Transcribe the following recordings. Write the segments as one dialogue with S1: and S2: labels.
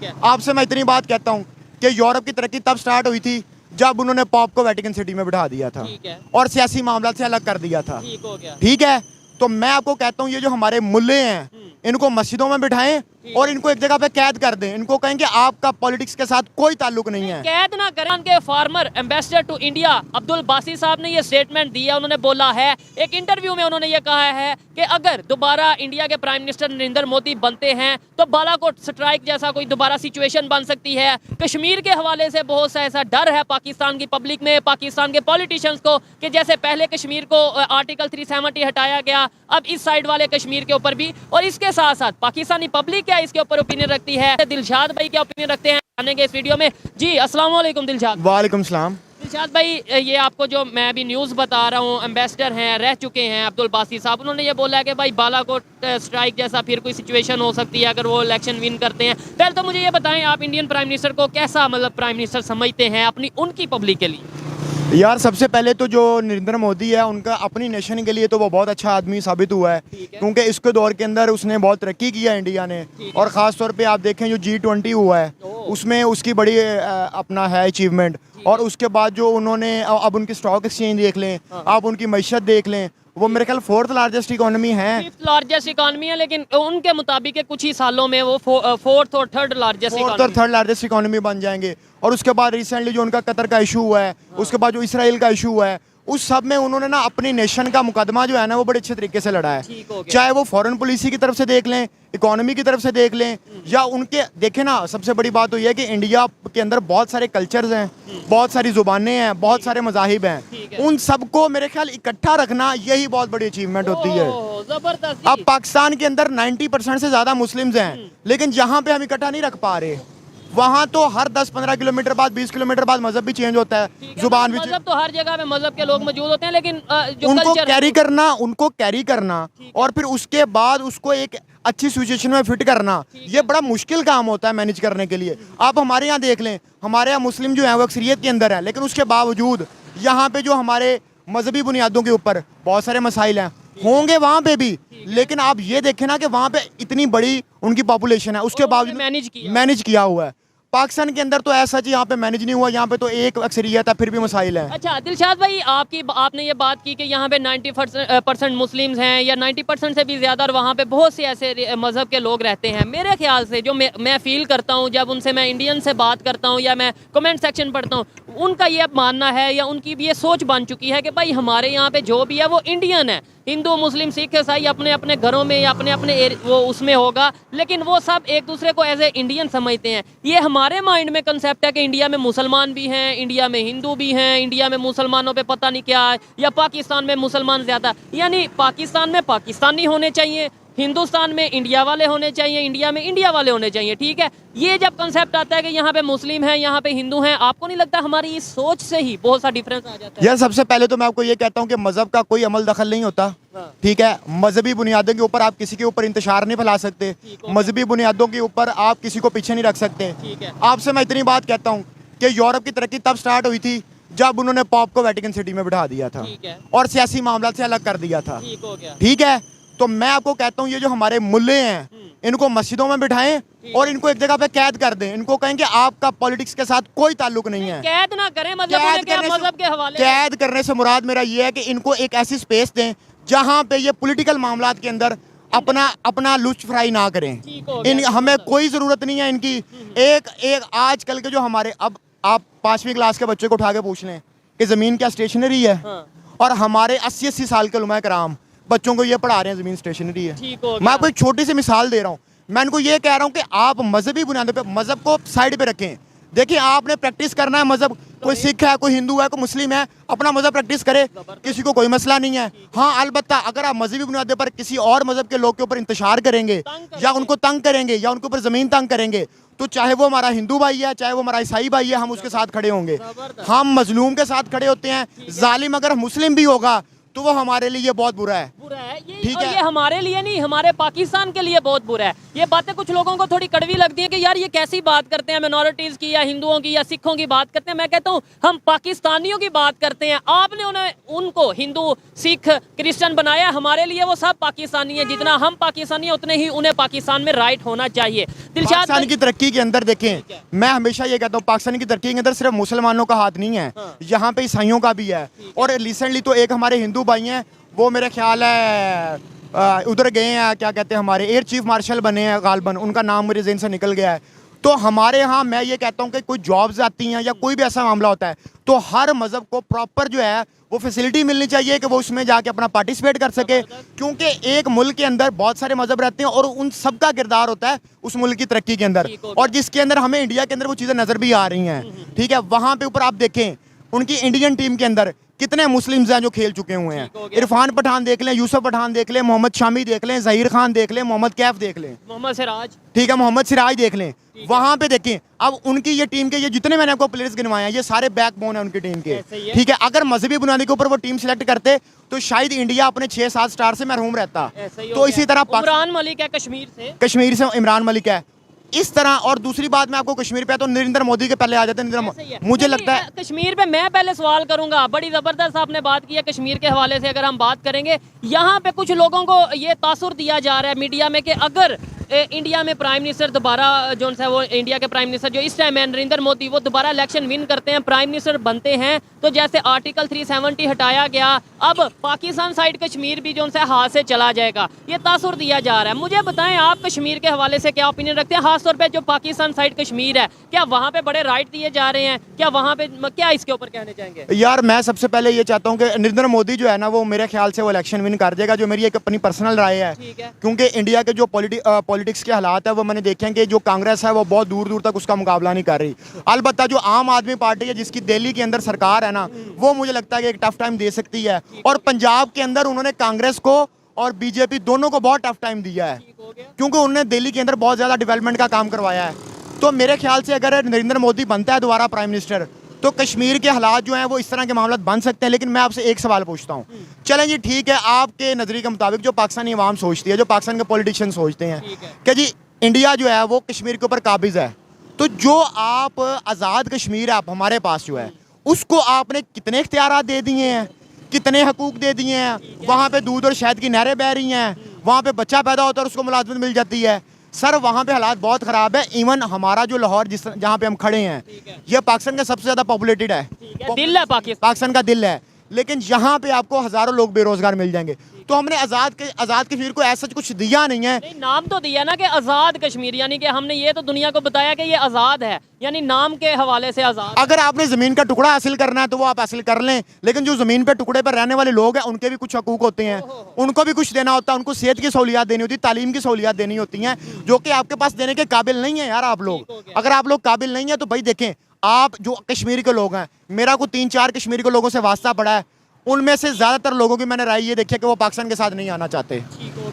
S1: ठीक है।
S2: आपसे मैं इतनी बात कहता हूँ कि यूरोप की तरक्की तब स्टार्ट हुई थी जब उन्होंने पॉप को वेटिकन सिटी में बिठा दिया था
S1: ठीक है।
S2: और सियासी मामला से अलग कर दिया था।
S1: ठीक हो गया।
S2: ठीक है, तो मैं आपको कहता हूँ ये जो हमारे मुल्ले हैं इनको मस्जिदों में बिठाएं और इनको एक जगह पे कैद कर दें। इनको कहें कि आपका पॉलिटिक्स के साथ कोई ताल्लुक नहीं है।
S1: कैद ना करें। उनके former ambassador to India Abdul Basit साहब ने ये स्टेटमेंट दिया। उन्होंने बोला है, एक इंटरव्यू में उन्होंने ये कहा है कि अगर दोबारा इंडिया के प्राइम मिनिस्टर नरेंद्र मोदी बनते हैं तो बालाकोट स्ट्राइक जैसा कोई दोबारा सिचुएशन बन सकती है। कश्मीर के हवाले से बहुत सा ऐसा डर है पाकिस्तान की पब्लिक में, पाकिस्तान के पॉलिटिशियंस को, कि जैसे पहले कश्मीर को आर्टिकल 370 हटाया गया, अब इस साइड वाले कश्मीर के ऊपर भी। और इसके साथ साथ पाकिस्तानी पब्लिक क्या इसके ऊपर ओपिनियन रखती है, दिलशाद भाई क्या ओपिनियन रखते हैं, जानेंगे इस वीडियो में। जी अस्सलाम वालेकुम दिलशाद।
S2: वालेकुम सलाम।
S1: दिलशाद भाई, ये आपको जो मैं अभी न्यूज़ बता रहा हूँ, एम्बेसडर हैं, रह चुके हैं अब्दुल बासी साहब, उन्होंने ये बोला है कि भाई बालाकोट स्ट्राइक जैसा फिर कोई सिचुएशन हो सकती है अगर वो इलेक्शन विन करते हैं। पहले तो मुझे ये बताएं, आप इंडियन प्राइम मिनिस्टर को कैसा मतलब प्राइम मिनिस्टर समझते हैं अपनी उनकी पब्लिक के लिए?
S2: यार सबसे पहले तो जो नरेंद्र मोदी है उनका अपनी नेशन के लिए तो वो बहुत अच्छा आदमी साबित हुआ है, क्योंकि इसके दौर के अंदर उसने बहुत तरक्की किया इंडिया ने। और ख़ास तौर पे आप देखें जो G20 हुआ है उसमें उसकी बड़ी अपना है अचीवमेंट। और उसके बाद जो उन्होंने अब उनकी स्टॉक एक्सचेंज देख लें, आप उनकी मईशत देख लें, वो मेरे ख्याल 4th लार्जेस्ट इकोनॉमी है।
S1: 5th लार्जेस्ट इकोनॉमी है, लेकिन उनके मुताबिक कुछ ही सालों में वो 4th और 3rd लार्जेस्ट
S2: इकोनॉमी बन जाएंगे। और उसके बाद रिसेंटली जो उनका कतर का इशू हुआ है, उसके बाद जो इसराइल का इशू हुआ है, उस सब में उन्होंने ना अपनी नेशन का मुकदमा जो है ना वो बड़े अच्छे तरीके से लड़ा है। चाहे वो फॉरेन पॉलिसी की तरफ से देख लें, इकोनॉमी की तरफ से देख लें, या उनके देखें ना, सबसे बड़ी बात तो ये है कि इंडिया के अंदर बहुत सारे कल्चर्स हैं, बहुत सारी जुबानें हैं, बहुत सारे मज़ाहिब हैं। उन सबको मेरे ख्याल इकट्ठा रखना यही बहुत बड़ी अचीवमेंट होती है।
S1: जबरदस्त।
S2: अब पाकिस्तान के अंदर 90% से ज़्यादा मुस्लिम्स हैं, लेकिन जहाँ पे हम इकट्ठा नहीं रख पा रहे, वहाँ तो हर 10-15 किलोमीटर बाद, 20 किलोमीटर बाद मजहब भी चेंज होता है, जुबान भी।
S1: मजहब तो हर जगह पे मजहब के लोग मौजूद होते हैं, लेकिन जो
S2: उनको
S1: कैरी
S2: करना और फिर उसके बाद उसको एक अच्छी सिचुएशन में फिट करना, ये बड़ा मुश्किल काम होता है मैनेज करने के लिए। आप हमारे यहाँ देख लें, हमारे यहाँ मुस्लिम जो है वो अक्सरियत के अंदर है, लेकिन उसके बावजूद यहाँ पे जो हमारे मजहबी बुनियादों के ऊपर बहुत सारे मसाइल हैं, होंगे वहाँ पे भी, लेकिन आप ये देखें ना कि वहाँ पे इतनी बड़ी उनकी पॉपुलेशन है, उसके बावजूद मैनेज किया हुआ है। पाकिस्तान के अंदर तो ऐसा जी यहाँ पे मैनेज नहीं हुआ, यहाँ पे तो एक अक्सरियत है फिर भी मसाइल है।
S1: अच्छा दिलशाद भाई, आपने ये बात की कि यहाँ पे 90% मुस्लिम्स हैं या 90% से भी ज़्यादा, और वहाँ पे बहुत से ऐसे मज़हब के लोग रहते हैं। मेरे ख्याल से जो मैं फील करता हूँ जब उनसे मैं इंडियन से बात करता हूँ या मैं कमेंट सेक्शन पढ़ता हूँ, उनका ये मानना है या उनकी भी ये सोच बन चुकी है कि भाई हमारे यहाँ पे जो भी है वो इंडियन है। हिंदू मुस्लिम सिख ईसाई अपने अपने घरों में या अपने अपने वो उसमें होगा, लेकिन वो सब एक दूसरे को एज ए इंडियन समझते हैं। ये हमारे माइंड में कंसेप्ट है कि इंडिया में मुसलमान भी हैं, इंडिया में हिंदू भी हैं, इंडिया में मुसलमानों पे पता नहीं क्या है, या पाकिस्तान में मुसलमान ज़्यादा। यानी पाकिस्तान में पाकिस्तानी होने चाहिए, हिंदुस्तान में इंडिया वाले होने चाहिए, इंडिया में इंडिया वाले होने चाहिए। ठीक है, ये जब कंसेप्ट आता है कि यहाँ पे मुस्लिम हैं, यहाँ पे हिंदू हैं, आपको नहीं लगता हमारी इस सोच से ही बहुत सा डिफरेंस आ जाता है?
S2: यार सबसे पहले तो मैं आपको ये कहता हूँ कि मजहब का कोई अमल दखल नहीं होता। ठीक है, मजहबी बुनियादों के ऊपर आप किसी के ऊपर इंतशार नहीं फैला सकते, मजहबी बुनियादों के ऊपर आप किसी को पीछे नहीं रख सकते। आपसे मैं इतनी बात कहता हूँ कि यूरोप की तरक्की तब स्टार्ट हुई थी जब उन्होंने पॉप को वेटिकन सिटी में बिठा दिया था और सियासी मामला से अलग कर दिया था। ठीक है, तो मैं आपको कहता हूँ ये जो हमारे मुल्ले हैं इनको मस्जिदों में बिठाएं और इनको एक जगह पे कैद कर दें। इनको कहें कि आपका पॉलिटिक्स के साथ कोई ताल्लुक नहीं है।
S1: कैद ना करें, मतलब मजहब के हवाले।
S2: कैद करने से मुराद मेरा ये है कि इनको एक ऐसी स्पेस दें जहां पे ये पॉलिटिकल मामलात के अंदर अपना लुत्फ फ्राई ना करें। हमें कोई जरूरत नहीं है इनकी। एक आजकल के जो हमारे, अब आप 5वीं क्लास के बच्चे को उठा के पूछ लें कि जमीन क्या स्टेशनरी है, और हमारे 80-80 साल के उलमा कराम बच्चों को ये पढ़ा रहे हैं जमीन स्टेशनरी है। मैं आपको एक छोटी सी मिसाल दे रहा हूँ। मैं इनको ये कह रहा हूँ कि आप मजहबी बुनियादों पे मजहब को साइड पे रखें। देखिए, आपने प्रैक्टिस करना है मजहब, कोई सिख है, कोई हिंदू है, कोई मुस्लिम है, अपना मजहब प्रैक्टिस करे, किसी को कोई मसला नहीं है। हाँ, अलबत्ता अगर आप मजहबी बुनियादों पर किसी और मजहब के लोग के ऊपर इंतशार करेंगे या उनको तंग करेंगे या उनके ऊपर जमीन तंग करेंगे, तो चाहे वो हमारा हिंदू भाई है, चाहे वो हमारा ईसाई भाई है, हम उसके साथ खड़े होंगे। हम मजलूम के साथ खड़े होते हैं। जालिम अगर मुस्लिम भी होगा तो वो हमारे लिए बहुत बुरा है।
S1: बुरा है ये,
S2: ठीक
S1: और
S2: है।
S1: ये हमारे लिए नहीं, हमारे पाकिस्तान के लिए बहुत बुरा है। ये बातें कुछ लोगों को थोड़ी कड़वी लगती है कि यार ये कैसी बात करते हैं, मिनॉरिटीज़ की या हिंदुओं की या सिखों की बात करते हैं। मैं कहता हूँ हम पाकिस्तानियों की बात करते हैं। आपने उनको हिंदू, सिख, क्रिश्चियन बनाया, हमारे लिए वो सब पाकिस्तानी है। जितना हम पाकिस्तानी हैं उतने ही उन्हें पाकिस्तान में राइट होना चाहिए। दिलशाद
S2: पाकिस्तान की तरक्की के अंदर देखें, मैं हमेशा ये कहता हूँ पाकिस्तान की तरक्की के अंदर सिर्फ मुसलमानों का हाथ नहीं है, यहाँ पे ईसाइयों का भी है। और रिसेंटली तो एक हमारे हिंदू भाई हैं, वो मेरे ख्याल है उधर गए हैं, क्या कहते हैं, हमारे एयर चीफ मार्शल बने हैं गालबन, उनका नाम मेरे ज़हन से निकल गया है। तो हमारे यहाँ मैं ये कहता हूँ कि कोई जॉब्स आती हैं या कोई भी ऐसा मामला होता है तो हर मज़हब को प्रॉपर जो है वो फैसिलिटी मिलनी चाहिए कि वो उसमें जाके अपना पार्टिसिपेट कर सके, क्योंकि एक मुल्क के अंदर बहुत सारे मज़हब रहते हैं और उन सब का किरदार होता है उस मुल्क की तरक्की के अंदर, और जिसके अंदर हमें इंडिया के अंदर वो चीज़ें नज़र भी आ रही हैं। ठीक है, वहाँ पे ऊपर आप देखें उनकी इंडियन टीम के अंदर कितने मुस्लिम्स हैं जो खेल चुके हुए हैं। इरफान पठान देख लें, यूसुफ पठान देख लें, मोहम्मद शामी देख लें, जहीर खान देख लें, मोहम्मद कैफ देख लें,
S1: मोहम्मद सिराज,
S2: ठीक है, मोहम्मद सिराज देख लें। वहां पे देखें अब उनकी ये टीम के ये जितने मैंने आपको प्लेयर्स गिनवाए हैं ये सारे बैकबोन है उनकी टीम के। ठीक है, अगर मजहबी बुनियादी के ऊपर वो टीम सिलेक्ट करते तो शायद इंडिया अपने 6-7 स्टार से महरूम रहता। तो इसी तरह
S1: इमरान मलिक है
S2: कश्मीर से इमरान मलिक है इस तरह। और दूसरी बात मैं आपको कश्मीर पे तो नरेंद्र मोदी के पहले आ जाते हैं। मुझे लगता है
S1: कश्मीर पे मैं पहले सवाल करूंगा, बड़ी ज़बरदस्त आपने बात की है कश्मीर के हवाले से। अगर हम बात करेंगे, यहाँ पे कुछ लोगों को ये तासुर दिया जा रहा है मीडिया में कि अगर इंडिया में प्राइम मिनिस्टर दोबारा जो है वो इंडिया के प्राइम मिनिस्टर जो इस टाइम है नरेंद्र मोदी, वो दोबारा इलेक्शन विन करते हैं, प्राइम मिनिस्टर बनते हैं, तो जैसे आर्टिकल 370 हटाया गया, अब पाकिस्तान साइड कश्मीर भी जो है हाथ से चला जाएगा। ये तासुर दिया जा रहा है। मुझे बताएं आप कश्मीर के हवाले से क्या ओपिनियन रखते हैं, खासतौर पर जो पाकिस्तान साइड कश्मीर है, क्या वहाँ पे बड़े राइट दिए जा रहे हैं, क्या वहाँ पे क्या इसके ऊपर कहने चाहेंगे?
S2: यार मैं सबसे पहले ये चाहता हूँ कि नरेंद्र मोदी जो है ना वो मेरे ख्याल से वो इलेक्शन विन कर जाएगा, जो मेरी एक अपनी पर्सनल राय है। क्योंकि इंडिया के जो पॉलिटिक्स के हालात है वो मैंने देखे हैं कि जो कांग्रेस है वो बहुत दूर दूर तक उसका मुकाबला नहीं कर रही। अलबत्ता जो आम आदमी पार्टी है जिसकी दिल्ली के अंदर सरकार है ना, वो मुझे लगता है कि एक टफ टाइम दे सकती है। और पंजाब के अंदर उन्होंने कांग्रेस को और बीजेपी दोनों को बहुत टफ टाइम दिया है, क्योंकि उन्होंने दिल्ली के अंदर बहुत ज़्यादा डेवलपमेंट का काम करवाया है। तो मेरे ख्याल से अगर नरेंद्र मोदी बनता है दोबारा प्राइम मिनिस्टर तो कश्मीर के हालात जो हैं वो इस तरह के मामला बन सकते हैं। लेकिन मैं आपसे एक सवाल पूछता हूँ, चलें जी ठीक है, आपके नज़रिए के मुताबिक जो पाकिस्तानी अवाम सोचती है, जो पाकिस्तान के पॉलिटिशियन सोचते हैं कि जी इंडिया जो है वो कश्मीर के ऊपर काबिज है, तो जो आप आज़ाद कश्मीर है आप हमारे पास जो है उसको आपने कितने इख्तियारात दे दिए हैं, कितने हकूक दे दिए हैं। वहाँ पे दूध और शहद की नहरें बह रही हैं, वहाँ पे बच्चा पैदा होता है और उसको मुलाजमत मिल जाती है। सर वहाँ पे हालात बहुत ख़राब है। इवन हमारा जो लाहौर जिस जहाँ पे हम खड़े हैं ये पाकिस्तान का सबसे ज़्यादा पॉपुलेटेड है,
S1: दिल है
S2: पाकिस्तान का दिल है, लेकिन यहाँ पे आपको हज़ारों लोग बेरोज़गार मिल जाएंगे। तो हमने आज़ाद कश्मीर को ऐसा कुछ दिया नहीं है।
S1: नहीं, नाम तो दिया ना कि आज़ाद कश्मीर, यानी कि हमने ये तो दुनिया को बताया कि ये आज़ाद है, यानी नाम के हवाले से आज़ाद।
S2: अगर आपने ज़मीन का टुकड़ा हासिल करना है तो वो आप हासिल कर लें, लेकिन जो ज़मीन पे टुकड़े पर रहने वाले लोग हैं उनके भी कुछ हकूक होते हैं, उनको भी कुछ देना होता है। उनको सेहत की सहूलियात देनी होती है, तालीम की सहूलियात देनी होती हैं, जो कि आपके पास देने के काबिल नहीं है। यार आप लोग, अगर आप लोग काबिल नहीं है तो भाई देखें, आप जो कश्मीर के लोग हैं, मेरा को 3-4 कश्मीर के लोगों से वास्ता पड़ा है, उनमें से ज़्यादातर लोगों की मैंने राय ये देखी है कि वो पाकिस्तान के साथ नहीं आना चाहते,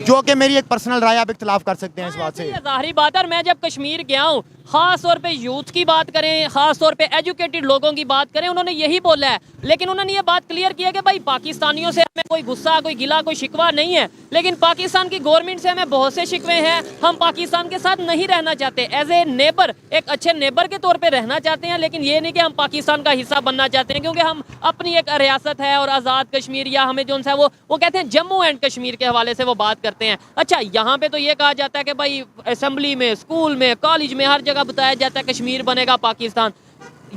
S2: जो कि मेरी एक पर्सनल राय, आप इख्तिलाफ कर सकते हैं इस बात से।
S1: ज़ाहिरी बात है। और मैं जब कश्मीर गया हूँ, ख़ास तौर पे यूथ की बात करें, ख़ास तौर पे एजुकेटेड लोगों की बात करें, उन्होंने यही बोला है। लेकिन उन्होंने ये बात क्लियर की है कि भाई पाकिस्तानियों से हमें कोई गुस्सा, कोई गिला, कोई शिकवा नहीं है, लेकिन पाकिस्तान की गवर्नमेंट से हमें बहुत से शिकवे हैं। हम पाकिस्तान के साथ नहीं रहना चाहते, एज ए नेबर, एक अच्छे नेबर के तौर पर रहना चाहते हैं, लेकिन ये नहीं कि हम पाकिस्तान का हिस्सा बनना चाहते हैं, क्योंकि हम अपनी एक रियासत है और आज़ाद कश्मीर, या हमें जो है वो कहते हैं जम्मू एंड कश्मीर के हवाले से वो बात करते हैं। अच्छा, यहाँ पे तो ये कहा जाता है कि भाई असेंबली में, स्कूल में, कॉलेज में, हर जगह बताया जाता है कश्मीर बनेगा पाकिस्तान।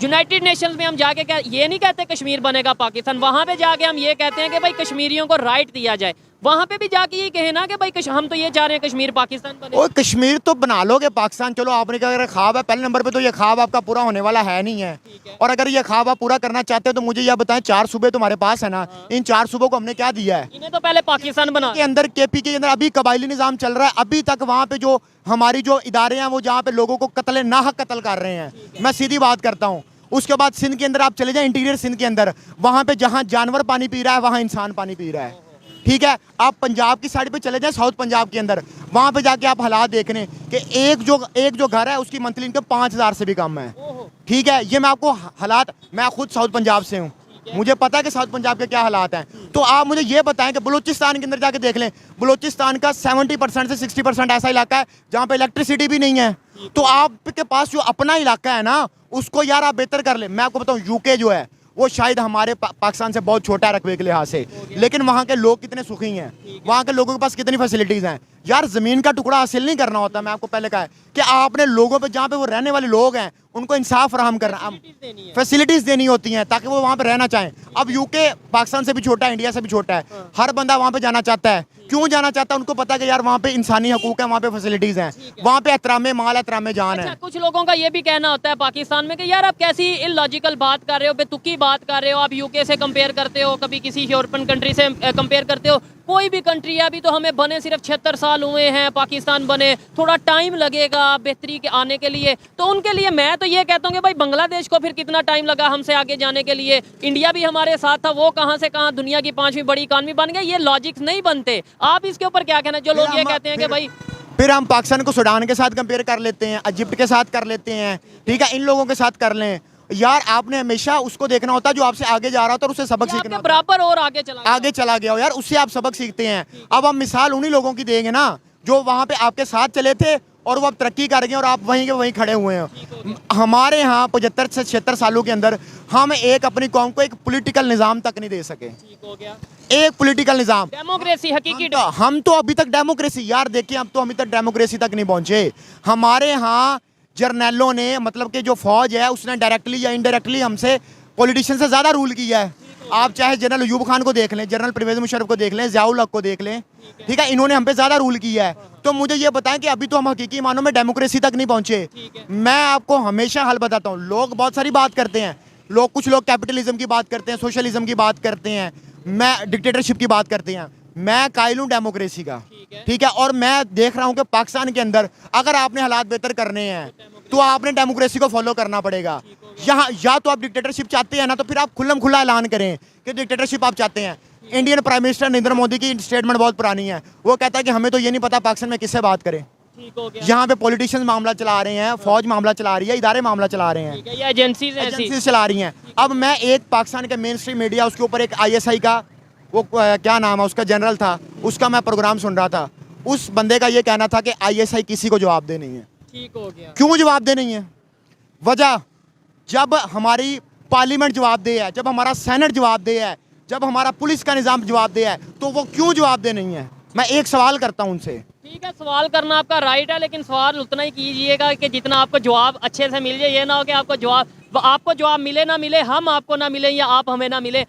S1: यूनाइटेड नेशंस में हम जाके ये नहीं कहते कश्मीर बनेगा पाकिस्तान, वहाँ पे जाके हम ये कहते हैं कि भाई कश्मीरियों को राइट दिया जाए। वहाँ पे भी जाके ये कहे ना कि भाई हम तो ये चाह रहे हैं कश्मीर पाकिस्तान बने।
S2: और कश्मीर तो बना लोगे पाकिस्तान, चलो आपने कहा अगर ख्वाब है, पहले नंबर पे तो ये ख्वाब आपका पूरा होने वाला है नहीं है। और अगर ये ख्वाब आप पूरा करना चाहते हो तो मुझे यह बताएं, 4 सूबे तुम्हारे पास है ना, इन 4 सूबों को हमने क्या दिया है?
S1: इन्हें तो पहले पाकिस्तान बना
S2: के अंदर, केपी के अंदर अभी कबायली निज़ाम चल रहा है। अभी तक वहाँ पे जो हमारी जो इदारे हैं वो जहाँ पे लोगों को कत्ल नाहक कत्ल कर रहे हैं, मैं सीधी बात करता हूँ। उसके बाद सिंध के अंदर आप चले जाएं, इंटीरियर सिंध के अंदर, वहाँ पे जहाँ जानवर पानी पी रहा है वहाँ इंसान पानी पी रहा है। ठीक है, आप पंजाब की साइड पे चले जाएं, साउथ पंजाब के अंदर, वहाँ पे जाके आप हालात देख रहे हैं कि एक जो घर है उसकी मंथली इनकम 5000 से भी कम है। ठीक है, ये मैं आपको हालात, मैं खुद साउथ पंजाब से हूँ, मुझे पता है कि साउथ पंजाब के क्या हालात हैं। तो आप मुझे ये बताएं कि बलूचिस्तान के अंदर जाके देख लें, बलूचिस्तान का 70% से 60% ऐसा इलाका है जहाँ पे इलेक्ट्रिसिटी भी नहीं है। तो आपके पास जो अपना इलाका है ना, उसको यार आप बेहतर कर लें। मैं आपको बताऊँ, यूके जो है वो शायद हमारे पाकिस्तान से बहुत छोटा है रकबे के लिहाज से, लेकिन वहाँ के लोग कितने सुखी हैं, वहाँ के लोगों के पास कितनी फैसिलिटीज़ हैं। यार ज़मीन का टुकड़ा हासिल नहीं करना होता, मैं आपको पहले कहा है कि आपने लोगों पे, जहाँ पे वो रहने वाले लोग हैं, उनको इंसाफ फराहम करना, फैसिलिटीज़ देनी होती हैं ताकि वो वहाँ पे रहना चाहें। अब यूके पाकिस्तान से भी छोटा है, इंडिया से भी छोटा है, हर बंदा वहाँ पे जाना चाहता है। क्यों जाना चाहता है? उनको पता है कि यार वहाँ पे इंसानी हकूक है, वहाँ पे फैसिलिटीज़ हैं, वहाँ पे एहतराम माल एहतराम जान है।
S1: कुछ लोगों का ये भी कहना होता है पाकिस्तान में कि यार आप कैसी इलॉजिकल बात कर रहे हो, बेतुकी बात कर रहे हो, आप यूके से कंपेयर करते हो, कभी किसी यूरोपियन कंट्री से कंपेयर करते हो। कोई भी कंट्री है, अभी तो हमें बने सिर्फ 76 साल हुए हैं, पाकिस्तान बने, थोड़ा टाइम लगेगा बेहतरी के आने के लिए। तो उनके लिए मैं तो ये कहता हूँ कि भाई बांग्लादेश को फिर कितना टाइम लगा हमसे आगे जाने के लिए, इंडिया भी हमारे साथ था, वो कहाँ से कहाँ दुनिया की 5वीं बड़ी इकॉनमी बन गई। ये लॉजिक्स नहीं बनते। आप इसके ऊपर क्या कहना, जो लोग ये कहते हैं कि भाई
S2: फिर हम पाकिस्तान को सूडान के साथ कंपेयर कर लेते हैं, इजिप्ट के साथ कर लेते हैं, ठीक है, इन लोगों के साथ कर लें। यार आपने हमेशा उसको देखना होता है जो आपसे आगे जा रहा होता है और उससे सबक सीखना होता है।
S1: बराबर और आगे चला
S2: गया हो यार, उससे आप सबक सीखते हैं। अब हम मिसाल उन्हीं लोगों की देंगे ना जो वहाँ पे आपके साथ चले थे और वो अब तरक्की कर गए और आप वहीं के वहीं खड़े हुए हैं। हमारे यहाँ 75 से 76 सालों के अंदर हम एक अपनी कौम को एक पॉलिटिकल निज़ाम तक नहीं दे सके।
S1: हो गया
S2: एक पॉलिटिकल निज़ाम,
S1: डेमोक्रेसी हकीकी
S2: हम तो अभी तक डेमोक्रेसी, यार देखिए हम तो अभी तक डेमोक्रेसी तक नहीं पहुंचे। हमारे यहाँ जर्नैलों ने, मतलब कि जो फौज है उसने डायरेक्टली या इनडायरेक्टली हमसे पॉलिटिशियन से ज़्यादा रूल किया है। आप चाहे जनरल अयूब खान को देख लें, जनरल परवेज़ मुशर्रफ को देख लें, ज़ियाउल हक को देख लें, ठीक है, इन्होंने हम पे ज़्यादा रूल किया है। तो मुझे ये बताएं कि अभी तो हम हकीकी मानों में डेमोक्रेसी तक नहीं पहुंचे। मैं आपको हमेशा हल बताता हूँ। लोग बहुत सारी बात करते हैं, कुछ लोग कैपिटलिज्म की बात करते हैं, सोशलिज्म की बात करते हैं, मैं डिक्टेटरशिप की बात करते हैं। मैं कायल हूँ डेमोक्रेसी का, ठीक है, और मैं देख रहा हूँ कि पाकिस्तान के अंदर अगर आपने हालात बेहतर करने हैं तो आपने डेमोक्रेसी को फॉलो करना पड़ेगा। यहाँ या तो आप डिक्टेटरशिप चाहते हैं ना, तो फिर आप खुल्लम खुल्ला ऐलान करें कि डिक्टेटरशिप आप चाहते हैं। Indian prime minister Narendra Modi की स्टेटमेंट बहुत पुरानी है, वो कहता है कि हमें तो ये नहीं पता पाकिस्तान में किससे बात करें। यहाँ पे पॉलिटिशियंस मामला चला रहे हैं, फौज मामला चला रही है, इदारे मामला चला रहे हैं, एजेंसीज चला रही हैं। अब मैं एक पाकिस्तान के मेन स्ट्रीम मीडिया, उसके ऊपर एक ISI का वो क्या नाम है उसका, जनरल था, उसका मैं प्रोग्राम सुन रहा था। उस बंदे का ये कहना था कि ISI किसी को जवाब दे नहीं है।
S1: ठीक हो गया।
S2: क्यों जवाब दे नहीं है? वजह, जब हमारी पार्लियामेंट जवाब दे है, जब हमारा सेनेट जवाब दे है, जब हमारा पुलिस का निज़ाम जवाब दे है, तो वो क्यों जवाब दे नहीं है? मैं एक सवाल करता हूँ उनसे।
S1: ठीक है, सवाल करना आपका राइट है, लेकिन सवाल उतना ही कीजिएगा कि जितना आपको जवाब अच्छे से मिल जाए। ये ना हो कि आपको जवाब मिले ना मिले, हम आपको ना मिले या आप हमें ना मिले।